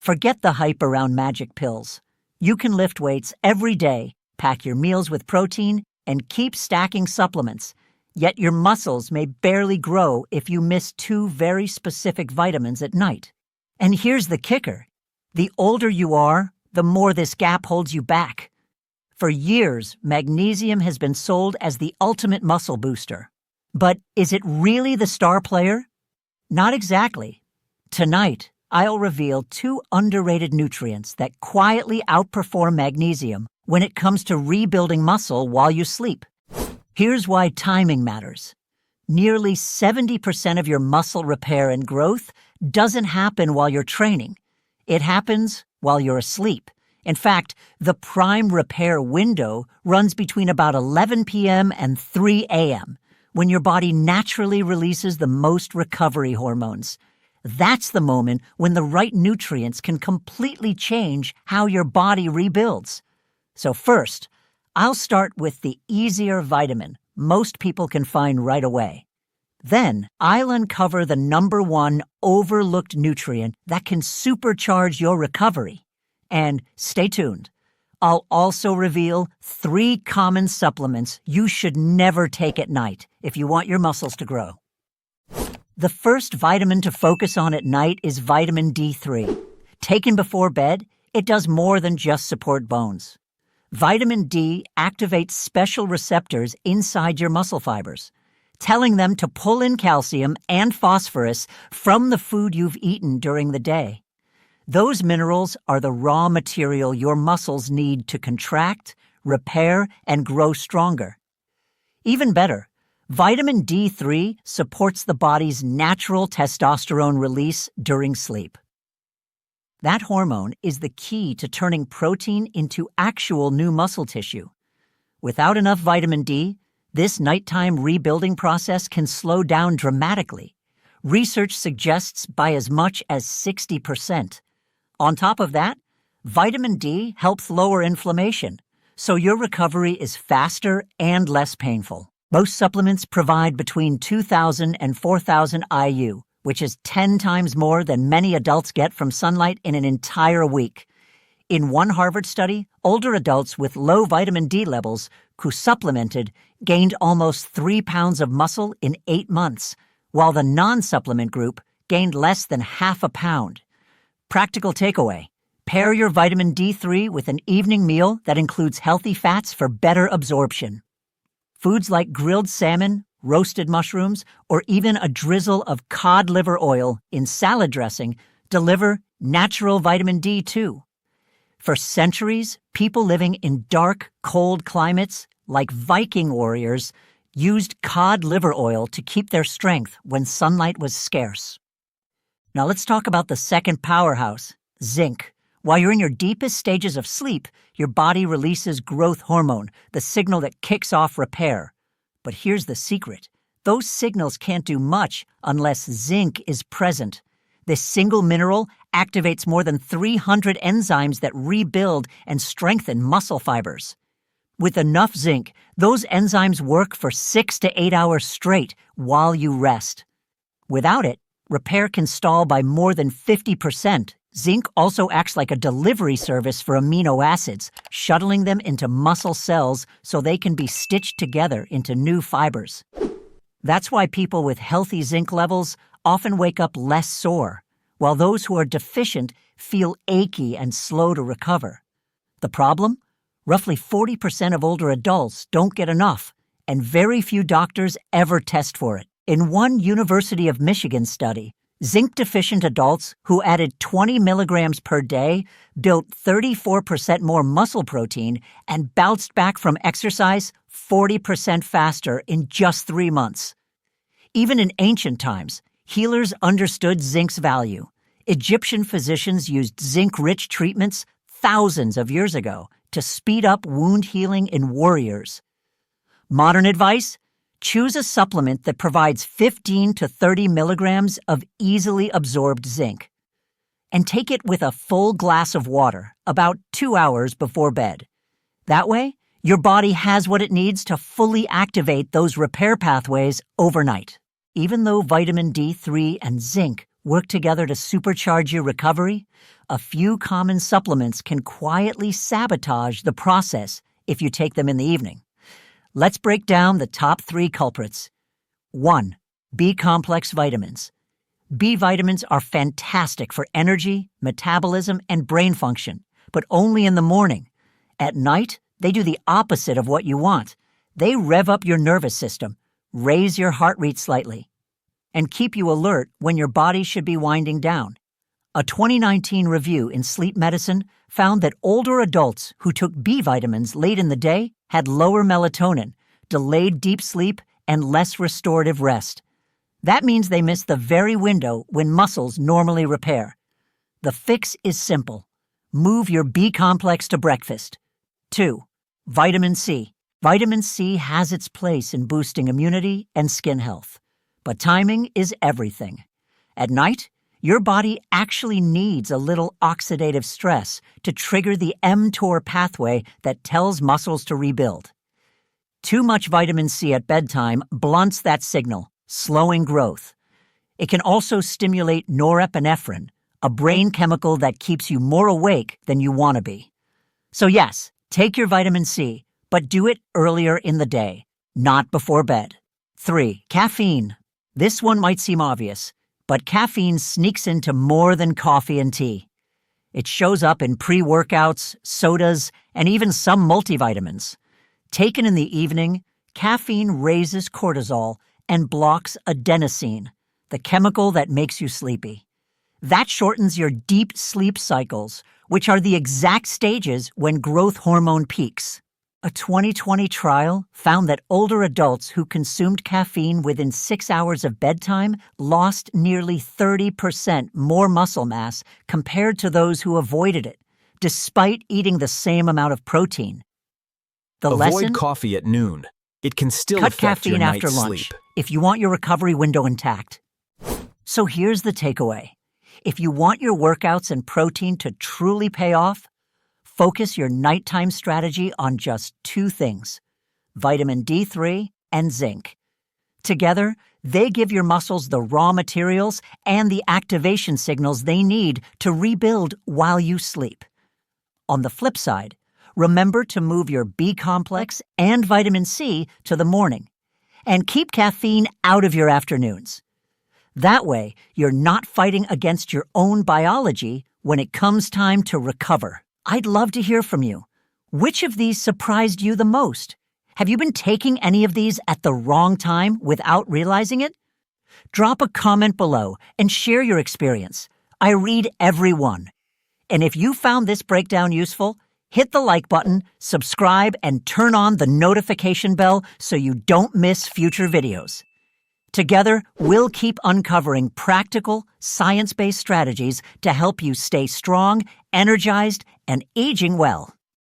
Forget the hype around magic pills. You can lift weights every day, pack your meals with protein, and keep stacking supplements. Yet your muscles may barely grow if you miss 2 very specific vitamins at night. And here's the kicker. The older you are, the more this gap holds you back. For years, magnesium has been sold as the ultimate muscle booster. But is it really the star player? Not exactly. Tonight, I'll reveal 2 underrated nutrients that quietly outperform magnesium when it comes to rebuilding muscle while you sleep. Here's why timing matters. Nearly 70% of your muscle repair and growth doesn't happen while you're training. It happens while you're asleep. In fact, the prime repair window runs between about 11 p.m. and 3 a.m., when your body naturally releases the most recovery hormones. That's the moment when the right nutrients can completely change how your body rebuilds. So first, I'll start with the easier vitamin most people can find right away. Then, I'll uncover the #1 overlooked nutrient that can supercharge your recovery. And stay tuned. I'll also reveal 3 common supplements you should never take at night if you want your muscles to grow. The first vitamin to focus on at night is vitamin D3. Taken before bed, it does more than just support bones. Vitamin D activates special receptors inside your muscle fibers, telling them to pull in calcium and phosphorus from the food you've eaten during the day. Those minerals are the raw material your muscles need to contract, repair, and grow stronger. Even better, vitamin D3 supports the body's natural testosterone release during sleep. That hormone is the key to turning protein into actual new muscle tissue. Without enough vitamin D, this nighttime rebuilding process can slow down dramatically. Research suggests by as much as 60%. On top of that, vitamin D helps lower inflammation, so your recovery is faster and less painful. Most supplements provide between 2,000 and 4,000 IU, which is 10 times more than many adults get from sunlight in an entire week. In one Harvard study, older adults with low vitamin D levels who supplemented gained almost 3 pounds of muscle in 8 months, while the non-supplement group gained less than half a pound. Practical takeaway: pair your vitamin D3 with an evening meal that includes healthy fats for better absorption. Foods like grilled salmon, roasted mushrooms, or even a drizzle of cod liver oil in salad dressing deliver natural vitamin D too. For centuries, people living in dark, cold climates, like Viking warriors, used cod liver oil to keep their strength when sunlight was scarce. Now let's talk about the second powerhouse, zinc. While you're in your deepest stages of sleep, your body releases growth hormone, the signal that kicks off repair. But here's the secret. Those signals can't do much unless zinc is present. This single mineral activates more than 300 enzymes that rebuild and strengthen muscle fibers. With enough zinc, those enzymes work for 6 to 8 hours straight while you rest. Without it, repair can stall by more than 50%. Zinc also acts like a delivery service for amino acids, shuttling them into muscle cells so they can be stitched together into new fibers. That's why people with healthy zinc levels often wake up less sore, while those who are deficient feel achy and slow to recover. The problem? Roughly 40% of older adults don't get enough, and very few doctors ever test for it. In one University of Michigan study, zinc-deficient adults who added 20 milligrams per day built 34% more muscle protein and bounced back from exercise 40% faster in just 3 months. Even in ancient times, healers understood zinc's value. Egyptian physicians used zinc-rich treatments thousands of years ago to speed up wound healing in warriors. Modern advice? Choose a supplement that provides 15 to 30 milligrams of easily absorbed zinc. And take it with a full glass of water about 2 hours before bed. That way, your body has what it needs to fully activate those repair pathways overnight. Even though vitamin D3 and zinc work together to supercharge your recovery, a few common supplements can quietly sabotage the process if you take them in the evening. Let's break down the top 3 culprits. 1. B-complex vitamins. B vitamins are fantastic for energy, metabolism, and brain function, but only in the morning. At night, they do the opposite of what you want. They rev up your nervous system, raise your heart rate slightly, and keep you alert when your body should be winding down. A 2019 review in Sleep Medicine found that older adults who took B vitamins late in the day had lower melatonin, delayed deep sleep, and less restorative rest. That means they miss the very window when muscles normally repair. The fix is simple. Move your B complex to breakfast. 2. Vitamin C. Vitamin C has its place in boosting immunity and skin health. But timing is everything. At night, your body actually needs a little oxidative stress to trigger the mTOR pathway that tells muscles to rebuild. Too much vitamin C at bedtime blunts that signal, slowing growth. It can also stimulate norepinephrine, a brain chemical that keeps you more awake than you want to be. So yes, take your vitamin C, but do it earlier in the day, not before bed. 3. Caffeine. This one might seem obvious, but caffeine sneaks into more than coffee and tea. It shows up in pre-workouts, sodas, and even some multivitamins. Taken in the evening, caffeine raises cortisol and blocks adenosine, the chemical that makes you sleepy. That shortens your deep sleep cycles, which are the exact stages when growth hormone peaks. A 2020 trial found that older adults who consumed caffeine within 6 hours of bedtime lost nearly 30% more muscle mass compared to those who avoided it, despite eating the same amount of protein. The Avoid lesson? coffee at noon. It can still Cut affect your caffeine after night's lunch sleep. if you want your recovery window intact. So here's the takeaway. If you want your workouts and protein to truly pay off, focus your nighttime strategy on just 2 things: vitamin D3 and zinc. Together, they give your muscles the raw materials and the activation signals they need to rebuild while you sleep. On the flip side, remember to move your B complex and vitamin C to the morning, and keep caffeine out of your afternoons. That way, you're not fighting against your own biology when it comes time to recover. I'd love to hear from you. Which of these surprised you the most? Have you been taking any of these at the wrong time without realizing it? Drop a comment below and share your experience. I read every one. And if you found this breakdown useful, hit the like button, subscribe, and turn on the notification bell so you don't miss future videos. Together, we'll keep uncovering practical, science-based strategies to help you stay strong, energized, and aging well.